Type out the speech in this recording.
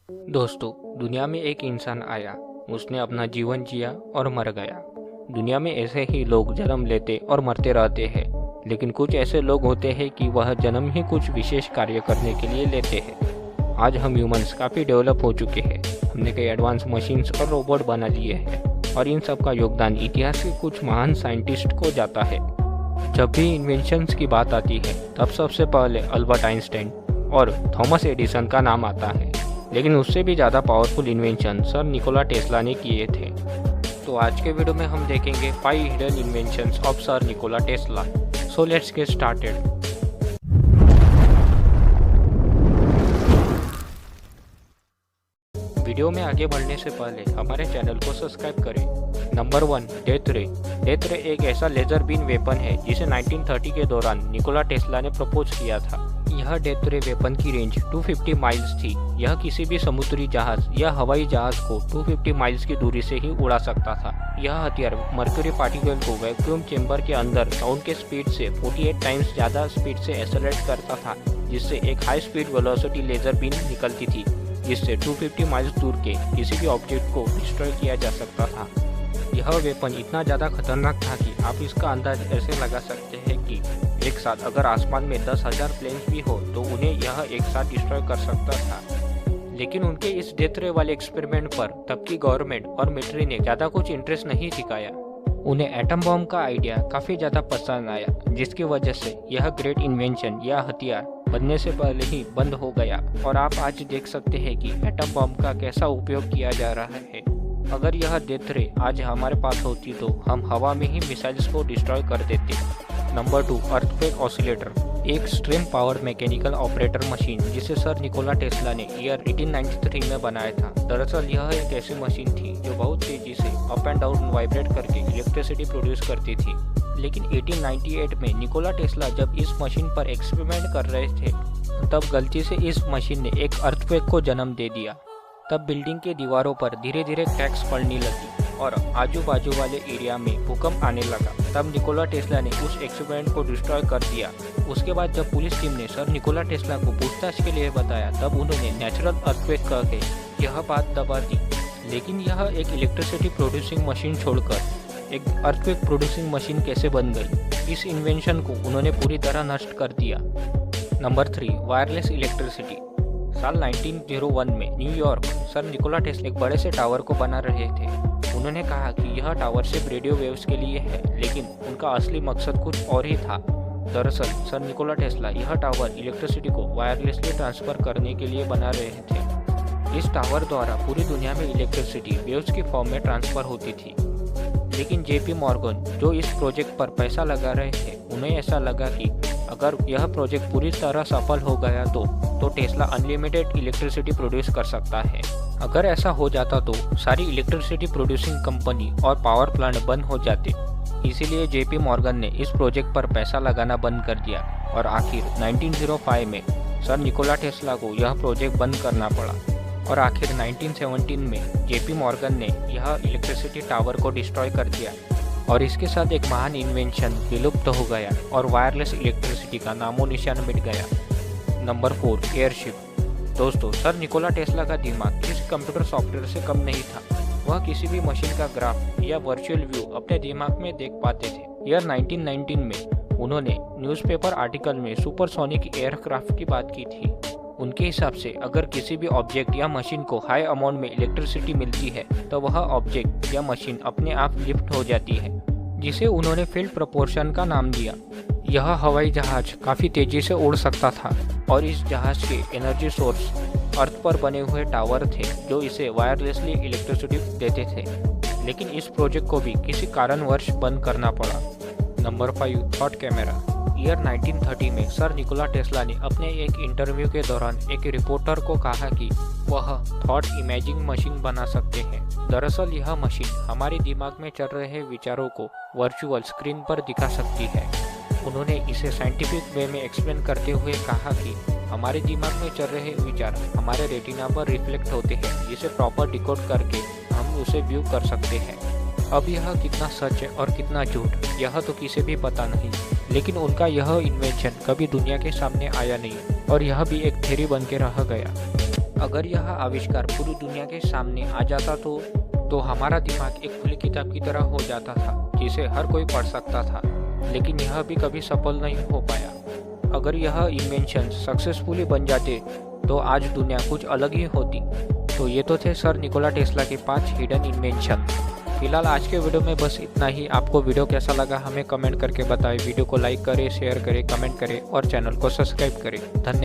दोस्तों, दुनिया में एक इंसान आया, उसने अपना जीवन जिया और मर गया। दुनिया में ऐसे ही लोग जन्म लेते और मरते रहते हैं, लेकिन कुछ ऐसे लोग होते हैं कि वह जन्म ही कुछ विशेष कार्य करने के लिए लेते हैं। आज हम ह्यूमंस काफ़ी डेवलप हो चुके हैं, हमने कई एडवांस मशीन्स और रोबोट बना लिए हैं और इन सब का योगदान इतिहास के कुछ महान साइंटिस्ट को जाता है। जब भी इन्वेंशंस की बात आती है, तब सबसे पहले अल्बर्ट आइंस्टाइन और थॉमस एडिसन का नाम आता है, लेकिन उससे भी ज़्यादा powerful invention sir Nikola Tesla ने किए थे। तो आज के वीडियो में हम देखेंगे 5 hidden inventions of sir Nikola Tesla. So let's get started. Video में आगे बढ़ने से पहले हमारे चैनल को सब्सक्राइब करें। नंबर 1, डेथ रे। डेथ रे एक ऐसा लेजर बीन वेपन है जिसे 1930 के दौरान निकोला टेस्ला ने प्रपोज किया था। यह डेथ रे वेपन की रेंज 250 माइल्स थी। यह किसी भी समुद्री जहाज या हवाई जहाज को 250 माइल्स की दूरी से ही उड़ा सकता था। यह हथियार मर्क्यूरी पार्टिकल को वैक्यूम चेंबर के अंदर साउंड के स्पीड से 48 टाइम्स ज़्यादा स्पीड से एक्सेलरेट करता था, जिससे एक high speed velocity laser beam निकलती थी, जिससे 250 माइल्स दूर के किसी भी ऑब्जेक्ट को डिस्ट्रॉय किया जा सकता था। यह वेपन इतना ज़्यादा खतरनाक था कि आप इसका अंदाज ऐसे लगा सकते हैं कि एक साथ अगर आसमान में 10,000 प्लेन्स भी हो तो उन्हें यह एक साथ डिस्ट्रॉय कर सकता था। लेकिन उनके इस डेथ रे वाले एक्सपेरिमेंट पर तब की गवर्नमेंट और मिलिट्री ने ज़्यादा कुछ इंटरेस्ट नहीं दिखाया। उन्हें एटम बॉम्ब का आइडिया काफ़ी ज़्यादा पसंद आया, जिसकी वजह से यह ग्रेट इन्वेंशन या हथियार बनने से पहले ही बंद हो गया। और आप आज देख सकते हैं कि एटम बॉम्ब का कैसा उपयोग किया जा रहा है। अगर यह डेथ रे आज हमारे पास होती तो हम हवा में ही मिसाइल्स को डिस्ट्रॉय कर देते। Number 2, earthquake oscillator. एक extreme power mechanical operator machine जिसे सर निकोला टेस्ला ने ईयर 1893 में बनाया था। दरअसल यह एक ऐसी मशीन थी जो बहुत तेजी से अप एंड डाउन वाइब्रेट करके इलेक्ट्रिसिटी प्रोड्यूस करती थी। लेकिन 1898 में निकोला टेस्ला जब इस मशीन पर एक्सपेरिमेंट कर रहे थे, तब गलती से इस मशीन ने एक अर्थक्वेक को जन्म दे दिया। तब बिल्डिंग के दीवारों पर धीरे धीरे क्रैक्स पड़ने लगी और आजू बाजू वाले एरिया में भूकंप आने लगा। तब निकोला टेस्ला ने उस एक्सपेरिमेंट को डिस्ट्रॉय कर दिया। उसके बाद जब पुलिस टीम ने सर निकोला टेस्ला को पूछताछ के लिए बताया, तब उन्होंने नेचुरल अर्थक्वेक कह के यह बात दबा दी। लेकिन यह एक इलेक्ट्रिसिटी प्रोड्यूसिंग मशीन छोड़कर एक अर्थक्वेक प्रोड्यूसिंग मशीन कैसे बन गई? इस इन्वेंशन को उन्होंने पूरी तरह नष्ट कर दिया। Number 3, wireless electricity. साल 1901 में न्यूयॉर्क सर निकोला टेस्ला एक बड़े से टावर को बना रहे थे। उन्होंने कहा कि यह टावर सिर्फ रेडियो वेव्स के लिए है, लेकिन उनका असली मकसद कुछ और ही था। दरअसल सर निकोला टेस्ला यह टावर इलेक्ट्रिसिटी को वायरलेसली ट्रांसफर करने के लिए बना रहे थे। इस टावर द्वारा पूरी दुनिया में इलेक्ट्रिसिटी वेव्स की फॉर्म में ट्रांसफर होती थी। लेकिन जेपी मॉर्गन जो इस प्रोजेक्ट पर पैसा लगा रहे थे, उन्हें ऐसा लगा कि अगर यह प्रोजेक्ट पूरी तरह सफल हो गया तो टेस्ला अनलिमिटेड इलेक्ट्रिसिटी प्रोड्यूस कर सकता है। अगर ऐसा हो जाता तो सारी इलेक्ट्रिसिटी प्रोड्यूसिंग कंपनी और पावर प्लांट बंद हो जाते। इसीलिए जेपी मॉर्गन ने इस प्रोजेक्ट पर पैसा लगाना बंद कर दिया और आखिर 1905 में सर निकोला टेस्ला को यह प्रोजेक्ट बंद करना पड़ा। और आखिर 1917 में जेपी मॉर्गन ने यह इलेक्ट्रिसिटी टावर को डिस्ट्रॉय कर दिया और इसके साथ एक महान इन्वेंशन विलुप्त हो गया और वायरलेस इलेक्ट्रिसिटी का नामो निशान मिट गया। Number 4, airship. दोस्तों, सर निकोला टेस्ला का दिमाग किसी कंप्यूटर सॉफ्टवेयर से कम नहीं था। वह किसी भी मशीन का ग्राफ या वर्चुअल व्यू अपने दिमाग में देख पाते थे। ईयर 1919 में उन्होंने न्यूज़पेपर आर्टिकल में सुपरसोनिक एयरक्राफ्ट की बात की थी। उनके हिसाब से अगर किसी भी ऑब्जेक्ट या मशीन को हाई अमाउंट में इलेक्ट्रिसिटी मिलती है, तो वह ऑब्जेक्ट या मशीन अपने आप लिफ्ट हो जाती है, जिसे उन्होंने फील्ड प्रोपोर्शन का नाम दिया। यह हवाई जहाज काफ़ी तेज़ी से उड़ सकता था और इस जहाज के एनर्जी सोर्स अर्थ पर बने हुए टावर थे, जो इसे वायरलेसली इलेक्ट्रिसिटी देते थे। लेकिन इस प्रोजेक्ट को भी किसी कारणवश बंद करना पड़ा। Number 5, thought camera. ईयर 1930 में सर निकोला टेस्ला ने अपने एक इंटरव्यू के दौरान एक रिपोर्टर को कहा कि वह थॉट इमेजिंग मशीन बना सकते हैं। दरअसल यह मशीन हमारे दिमाग में चल रहे विचारों को वर्चुअल स्क्रीन पर दिखा सकती है। उन्होंने इसे साइंटिफिक वे में एक्सप्लेन करते हुए कहा कि हमारे दिमाग में चल रहे विचार हमारे रेटिना पर रिफ्लेक्ट होते हैं, जिसे प्रॉपर डिकोड करके हम उसे व्यू कर सकते हैं। अब यह कितना सच है और कितना झूठ, यह तो किसी भी पता नहीं, लेकिन उनका यह इन्वेंशन कभी दुनिया के सामने आया नहीं और यह भी एक थ्योरी बन के रह गया। अगर यह आविष्कार पूरी दुनिया के सामने आ जाता तो हमारा दिमाग एक खुली किताब की तरह हो जाता था जिसे हर कोई पढ़ सकता था, लेकिन यह भी कभी सफल नहीं हो पाया। अगर यह इन्वेंशन सक्सेसफुली बन जाते तो आज दुनिया कुछ अलग ही होती। तो ये तो थे सर निकोला टेस्ला के 5 हिडन इन्वेंशन। फिलहाल आज के वीडियो में बस इतना ही। आपको वीडियो कैसा लगा हमें कमेंट करके बताएं। वीडियो को लाइक करें, शेयर करें, कमेंट करें और चैनल को सब्सक्राइब करें। धन्यवाद।